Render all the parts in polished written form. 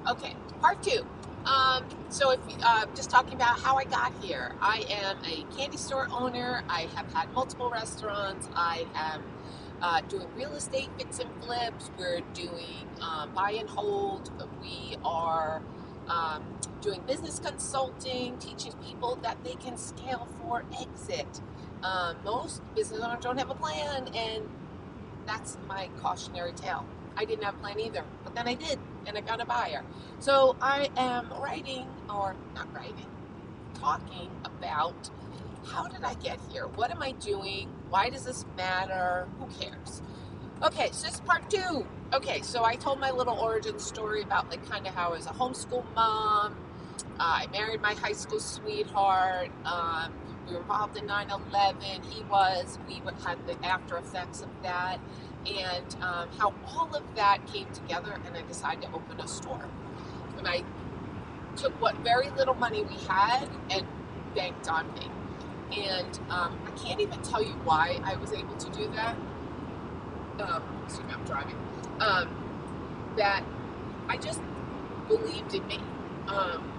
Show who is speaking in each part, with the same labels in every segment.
Speaker 1: Okay, part two. So if just talking about how I got here, I am a candy store owner. I have had multiple restaurants. I am doing real estate fix and flips. We're doing buy and hold. We are doing business consulting, teaching people that they can scale for exit. Most business owners don't have a plan, and that's my cautionary tale. I didn't have a plan either, but then I did, and I got a buyer. So I am writing, or not writing, talking about how did I get here? What am I doing? Why does this matter? Who cares? Okay, so this is part two. Okay, so I told my little origin story about like kind of how I was a homeschool mom. I married my high school sweetheart. We were involved in 9/11. He was. We had the after effects of that, and how all of that came together. And I decided to open a store. And I took what very little money we had and banked on me. And I can't even tell you why I was able to do that. Excuse me, I'm driving. Um, that I just believed in me. Um,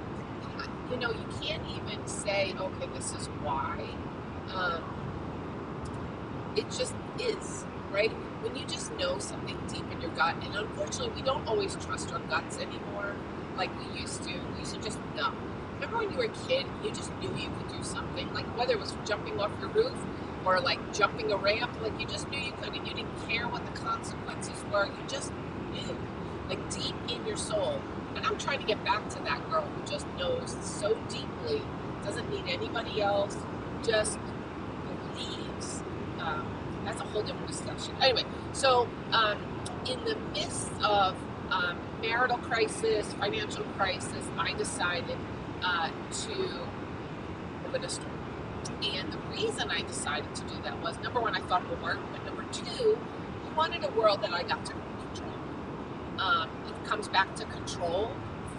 Speaker 1: you can't even say, okay, this is why. Um, it just is, right? When you just know something deep in your gut, and unfortunately, we don't always trust our guts anymore like we used to. We used to just know. Remember when you were a kid, you just knew you could do something, like whether it was jumping off your roof or like jumping a ramp, like you just knew you could, and you didn't care what the consequences were. You just knew, like deep in your soul. And I'm trying to get back to that girl who just knows so deeply, doesn't need anybody else, just believes. That's a whole different discussion. Anyway, so in the midst of marital crisis, financial crisis, I decided to open a store. And the reason I decided to do that was, number one, I thought it would work, but number two, I wanted a world that I got to control. It comes back to control,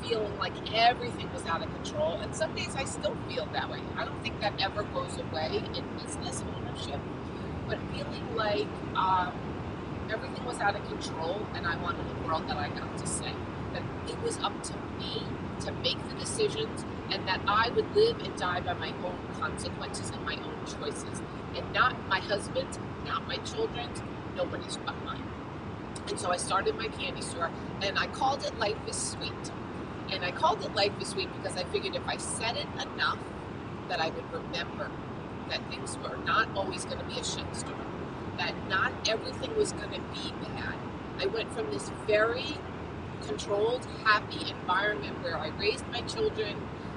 Speaker 1: feeling like everything was out of control. And some days I still feel that way. I don't think that ever goes away in business ownership, but feeling like everything was out of control, and I wanted a world that I got to say that it was up to me to make the decisions, and that I would live and die by my own consequences and my own choices, and not my husband's, not my children's, nobody's but mine. And so I started my candy store, and I called it Life is Sweet. And I called it Life is Sweet because I figured if I said it enough, that I would remember that things were not always going to be a shitstorm, that not everything was going to be bad. I went from this very controlled, happy environment where I raised my children.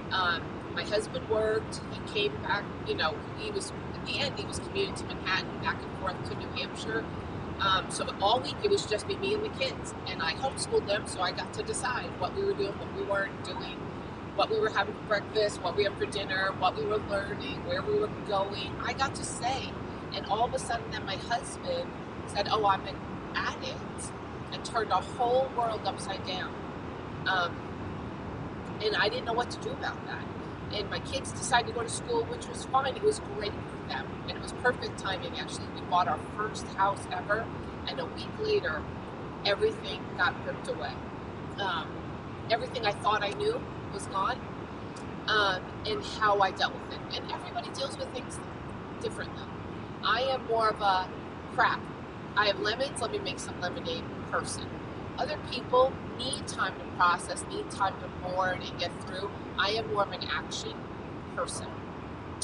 Speaker 1: My husband worked. He came back. He was, in the end, he was commuting to Manhattan, back and forth to New Hampshire. So all week it was just me and the kids, and I homeschooled them, so I got to decide what we were doing, what we weren't doing, what we were having for breakfast, what we had for dinner, what we were learning, where we were going. I got to say, and all of a sudden then my husband said, oh, I'm an addict, and turned our whole world upside down. And I didn't know what to do about that. And my kids decided to go to school, which was fine. It was great for them. And it was perfect timing, actually. We bought our first house ever, and a week later, everything got ripped away. Everything I thought I knew was gone, and how I dealt with it. And everybody deals with things differently. I am more of a crap. I have lemons, let me make some lemonade person. Other people need time to process, need time to mourn and get through. I am more of an action person.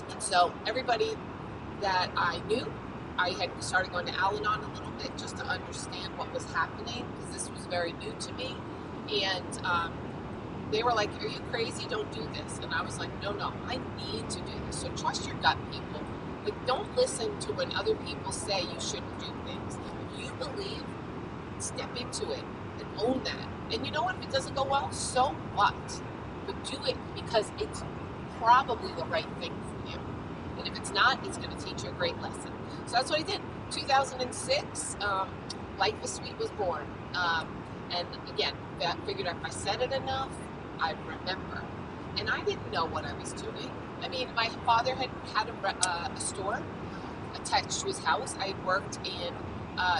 Speaker 1: And so everybody that I knew, I had started going to Al-Anon a little bit just to understand what was happening, because this was very new to me. And they were like, are you crazy? Don't do this. And I was like, no, I need to do this. So trust your gut, people. Like, don't listen to when other people say you shouldn't do things. If you believe, step into it and own that. And you know what? If it doesn't go well, so what? But do it because it's probably the right thing for you. And if it's not, it's going to teach you a great lesson. So that's what I did. 2006, Life is Sweet was born. And again, I figured if I said it enough, I'd remember. And I didn't know what I was doing. I mean, my father had a store attached to his house. I had worked in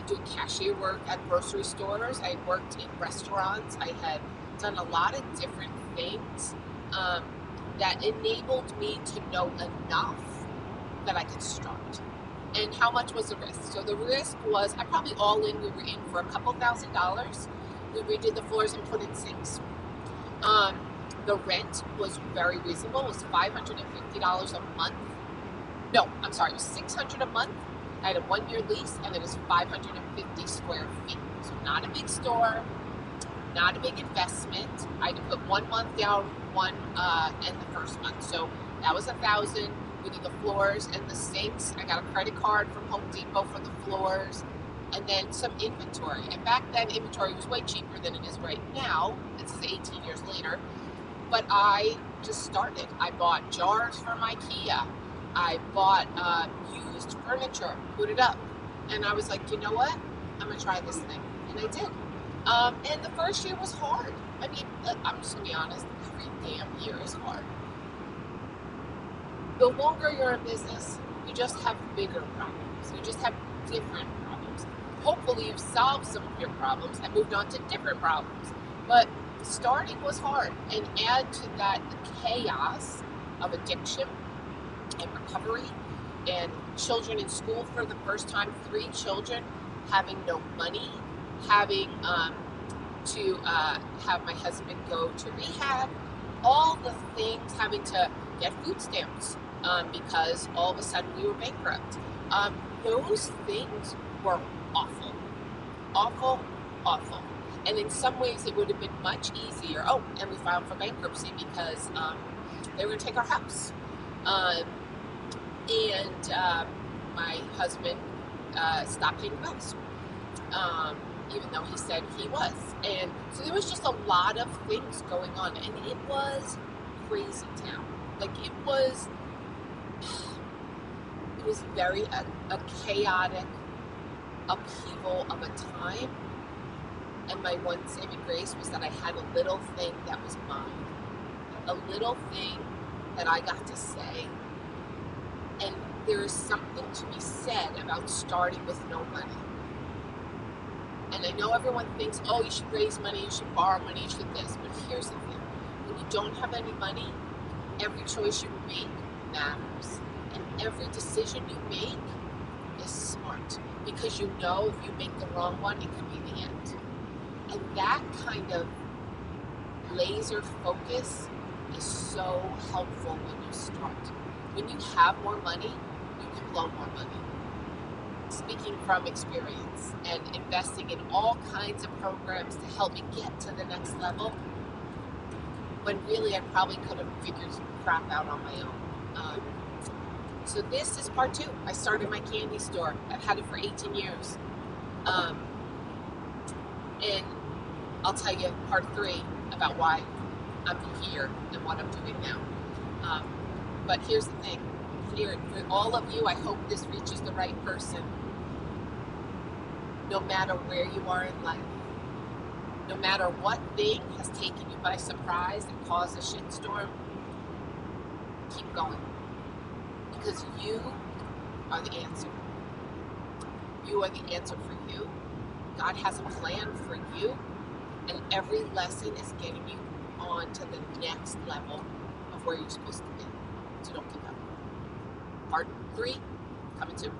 Speaker 1: doing cashier work at grocery stores. I had worked in restaurants. I had done a lot of different things that enabled me to know enough that I could start. And how much was the risk? So the risk was, I probably all in, we were in for a couple $1,000s. We redid the floors and put in sinks. The rent was very reasonable. It was $550 a month. No, I'm sorry, it was $600 a month. I had a 1-year lease, and it was 550 square feet. So not a big store, not a big investment. I had to put 1 month down, and the first month. So that was $1,000. We did the floors and the sinks. I got a credit card from Home Depot for the floors, and then some inventory. And back then, inventory was way cheaper than it is right now. This is 18 years later. But I just started. I bought jars from IKEA. I bought used furniture, put it up. And I was like, you know what? I'm going to try this thing. And I did. And the first year was hard. I mean, I'm just going to be honest. Every damn year is hard. The longer you're in business, you just have bigger problems. You just have different problems. Hopefully you've solved some of your problems and moved on to different problems. But starting was hard. And add to that the chaos of addiction and recovery and children in school for the first time, 3 children, having no money, having to have my husband go to rehab, all the things, having to get food stamps because all of a sudden we were bankrupt. Those things were awful, awful, awful. And in some ways it would have been much easier. Oh, and we filed for bankruptcy because they were going to take our house. My husband stopped paying bills, even though he said he was. And so there was just a lot of things going on, and it was crazy town. Like it was very a chaotic upheaval of a time. And my one saving grace was that I had a little thing that was mine, a little thing that I got to say. And there is something to be said about starting with no money. And I know everyone thinks, oh, you should raise money, you should borrow money, you should this. But here's the thing. When you don't have any money, every choice you make matters. And every decision you make is smart. Because you know if you make the wrong one, it could be the end. And that kind of laser focus is so helpful when you start. When you have more money, you can blow more money. Speaking from experience and investing in all kinds of programs to help me get to the next level, when really I probably could have figured some crap out on my own. So this is part 2. I started my candy store. I've had it for 18 years. And I'll tell you part 3 about why I'm here and what I'm doing now. But here's the thing. Here, for all of you, I hope this reaches the right person. No matter where you are in life, no matter what thing has taken you by surprise and caused a shitstorm, keep going. Because you are the answer. You are the answer for you. God has a plan for you, and every lesson is getting you on to the next level of where you're supposed to be. So don't give up. Part 3 coming soon.